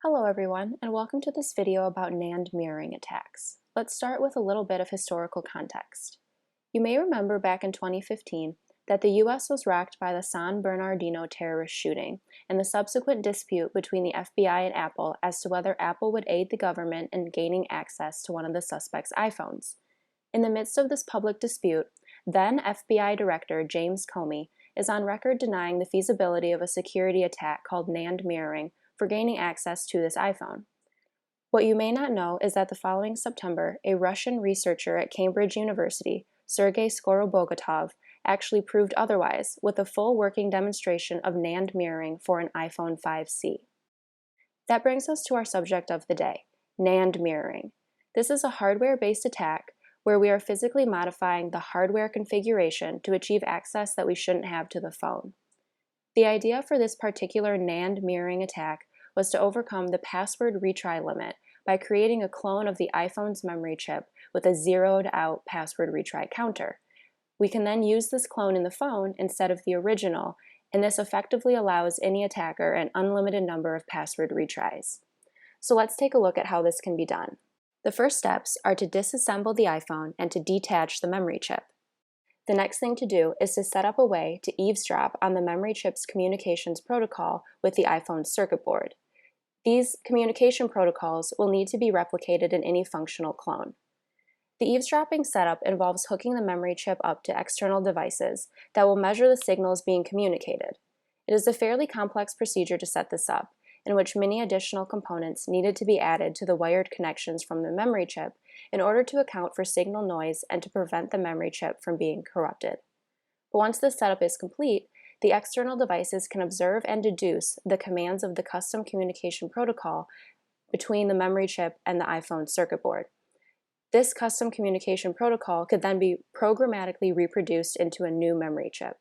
Hello everyone, and welcome to this video about NAND mirroring attacks. Let's start with a little bit of historical context. You may remember back in 2015 that the US was rocked by the San Bernardino terrorist shooting and the subsequent dispute between the FBI and Apple as to whether Apple would aid the government in gaining access to one of the suspects' iPhones. In the midst of this public dispute, then FBI Director James Comey is on record denying the feasibility of a security attack called NAND mirroring for gaining access to this iPhone. What you may not know is that the following September, a Russian researcher at Cambridge University, Sergei Skorobogatov, actually proved otherwise with a full working demonstration of NAND mirroring for an iPhone 5C. That brings us to our subject of the day, NAND mirroring. This is a hardware-based attack where we are physically modifying the hardware configuration to achieve access that we shouldn't have to the phone. The idea for this particular NAND mirroring attack was to overcome the password retry limit by creating a clone of the iPhone's memory chip with a zeroed-out password retry counter. We can then use this clone in the phone instead of the original, and this effectively allows any attacker an unlimited number of password retries. So let's take a look at how this can be done. The first steps are to disassemble the iPhone and to detach the memory chip. The next thing to do is to set up a way to eavesdrop on the memory chip's communications protocol with the iPhone's circuit board. These communication protocols will need to be replicated in any functional clone. The eavesdropping setup involves hooking the memory chip up to external devices that will measure the signals being communicated. It is a fairly complex procedure to set this up, in which many additional components needed to be added to the wired connections from the memory chip in order to account for signal noise and to prevent the memory chip from being corrupted. But once this setup is complete, the external devices can observe and deduce the commands of the custom communication protocol between the memory chip and the iPhone circuit board. This custom communication protocol could then be programmatically reproduced into a new memory chip.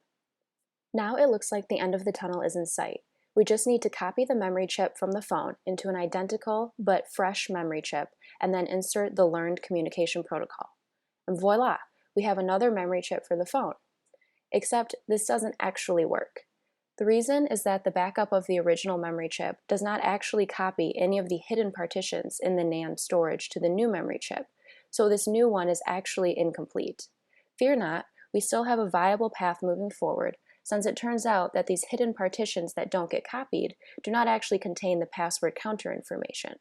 Now it looks like the end of the tunnel is in sight. We just need to copy the memory chip from the phone into an identical but fresh memory chip and then insert the learned communication protocol. And voila, we have another memory chip for the phone. Except this doesn't actually work. The reason is that the backup of the original memory chip does not actually copy any of the hidden partitions in the NAND storage to the new memory chip, so this new one is actually incomplete. Fear not, we still have a viable path moving forward, since it turns out that these hidden partitions that don't get copied do not actually contain the password counter information.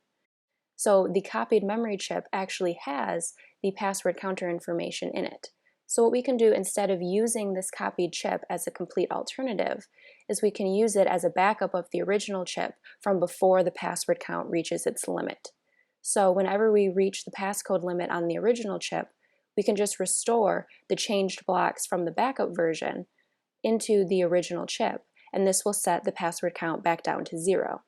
So the copied memory chip actually has the password counter information in it. So what we can do instead of using this copied chip as a complete alternative is we can use it as a backup of the original chip from before the password count reaches its limit. So whenever we reach the passcode limit on the original chip, we can just restore the changed blocks from the backup version into the original chip, and this will set the password count back down to 0.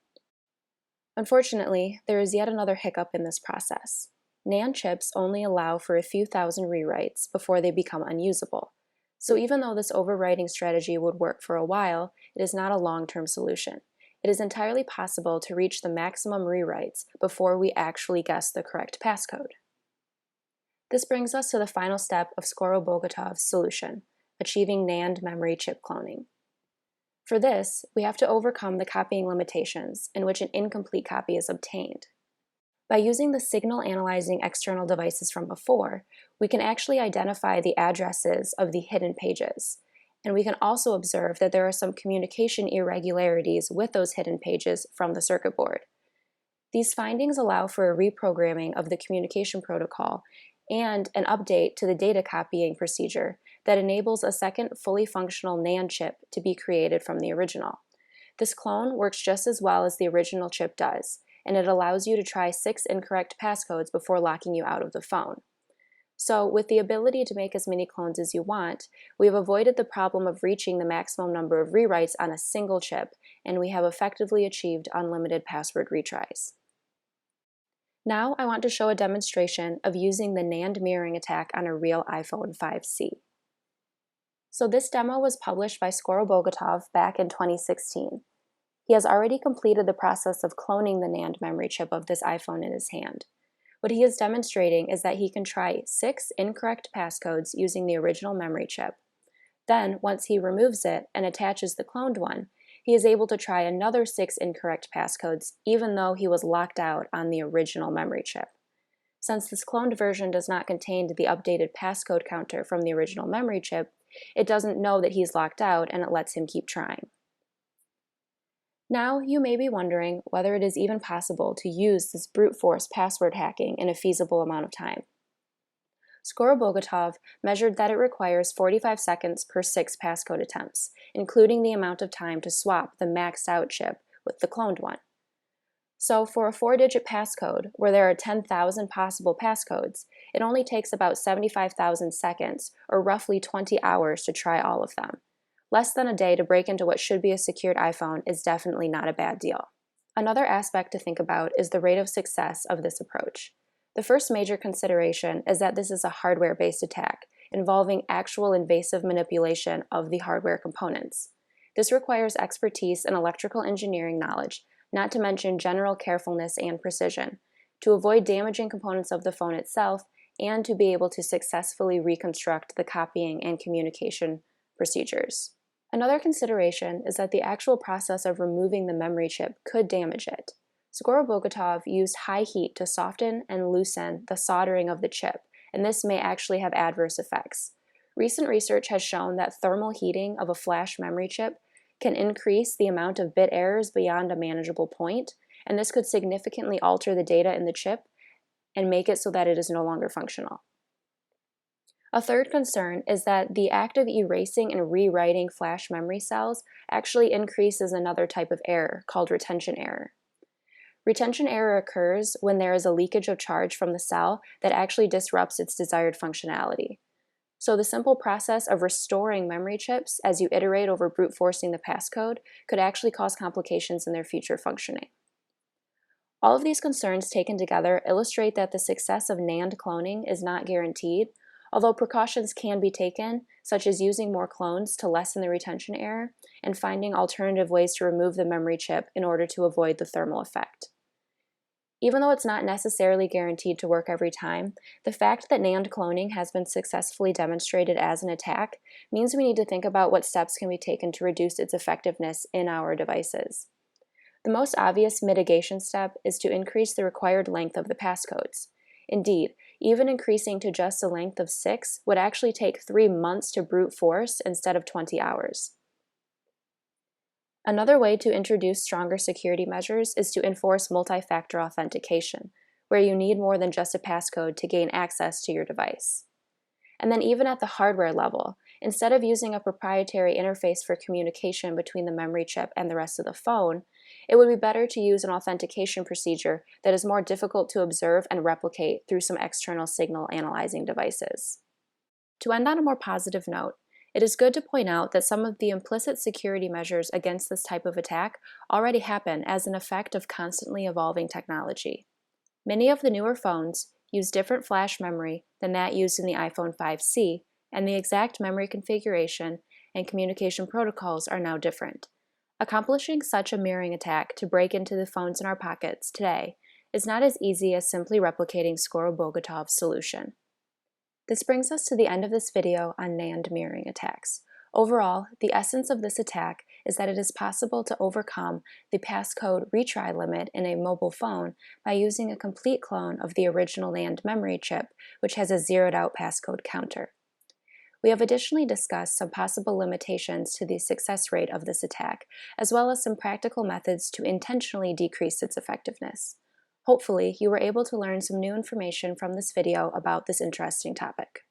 Unfortunately, there is yet another hiccup in this process. NAND chips only allow for a few thousand rewrites before they become unusable. So even though this overwriting strategy would work for a while, it is not a long-term solution. It is entirely possible to reach the maximum rewrites before we actually guess the correct passcode. This brings us to the final step of Skorobogatov's solution, achieving NAND memory chip cloning. For this, we have to overcome the copying limitations in which an incomplete copy is obtained. By using the signal analyzing external devices from before, we can actually identify the addresses of the hidden pages, and we can also observe that there are some communication irregularities with those hidden pages from the circuit board. These findings allow for a reprogramming of the communication protocol and an update to the data copying procedure that enables a second fully functional NAND chip to be created from the original. This clone works just as well as the original chip does, and it allows you to try 6 incorrect passcodes before locking you out of the phone. So with the ability to make as many clones as you want, we have avoided the problem of reaching the maximum number of rewrites on a single chip, and we have effectively achieved unlimited password retries. Now I want to show a demonstration of using the NAND mirroring attack on a real iPhone 5C. So this demo was published by Skorobogatov back in 2016. He has already completed the process of cloning the NAND memory chip of this iPhone in his hand. What he is demonstrating is that he can try 6 incorrect passcodes using the original memory chip. Then, once he removes it and attaches the cloned one, he is able to try another 6 incorrect passcodes even though he was locked out on the original memory chip. Since this cloned version does not contain the updated passcode counter from the original memory chip, it doesn't know that he's locked out and it lets him keep trying. Now, you may be wondering whether it is even possible to use this brute force password hacking in a feasible amount of time. Skorobogatov measured that it requires 45 seconds per 6 passcode attempts, including the amount of time to swap the maxed out chip with the cloned one. So for a 4-digit passcode, where there are 10,000 possible passcodes, it only takes about 75,000 seconds, or roughly 20 hours to try all of them. Less than a day to break into what should be a secured iPhone is definitely not a bad deal. Another aspect to think about is the rate of success of this approach. The first major consideration is that this is a hardware-based attack, involving actual invasive manipulation of the hardware components. This requires expertise and electrical engineering knowledge, not to mention general carefulness and precision, to avoid damaging components of the phone itself and to be able to successfully reconstruct the copying and communication procedures. Another consideration is that the actual process of removing the memory chip could damage it. Skorobogatov used high heat to soften and loosen the soldering of the chip, and this may actually have adverse effects. Recent research has shown that thermal heating of a flash memory chip can increase the amount of bit errors beyond a manageable point, and this could significantly alter the data in the chip and make it so that it is no longer functional. A third concern is that the act of erasing and rewriting flash memory cells actually increases another type of error called retention error. Retention error occurs when there is a leakage of charge from the cell that actually disrupts its desired functionality. So the simple process of restoring memory chips as you iterate over brute forcing the passcode could actually cause complications in their future functioning. All of these concerns taken together illustrate that the success of NAND cloning is not guaranteed, although precautions can be taken, such as using more clones to lessen the retention error and finding alternative ways to remove the memory chip in order to avoid the thermal effect. Even though it's not necessarily guaranteed to work every time, the fact that NAND cloning has been successfully demonstrated as an attack means we need to think about what steps can be taken to reduce its effectiveness in our devices. The most obvious mitigation step is to increase the required length of the passcodes. Indeed, even increasing to just a length of 6 would actually take 3 months to brute force instead of 20 hours. Another way to introduce stronger security measures is to enforce multi-factor authentication, where you need more than just a passcode to gain access to your device. And then even at the hardware level, instead of using a proprietary interface for communication between the memory chip and the rest of the phone, it would be better to use an authentication procedure that is more difficult to observe and replicate through some external signal analyzing devices. To end on a more positive note, it is good to point out that some of the implicit security measures against this type of attack already happen as an effect of constantly evolving technology. Many of the newer phones use different flash memory than that used in the iPhone 5C, and the exact memory configuration and communication protocols are now different. Accomplishing such a mirroring attack to break into the phones in our pockets today is not as easy as simply replicating Skorobogatov's solution. This brings us to the end of this video on NAND mirroring attacks. Overall, the essence of this attack is that it is possible to overcome the passcode retry limit in a mobile phone by using a complete clone of the original NAND memory chip, which has a zeroed-out passcode counter. We have additionally discussed some possible limitations to the success rate of this attack, as well as some practical methods to intentionally decrease its effectiveness. Hopefully, you were able to learn some new information from this video about this interesting topic.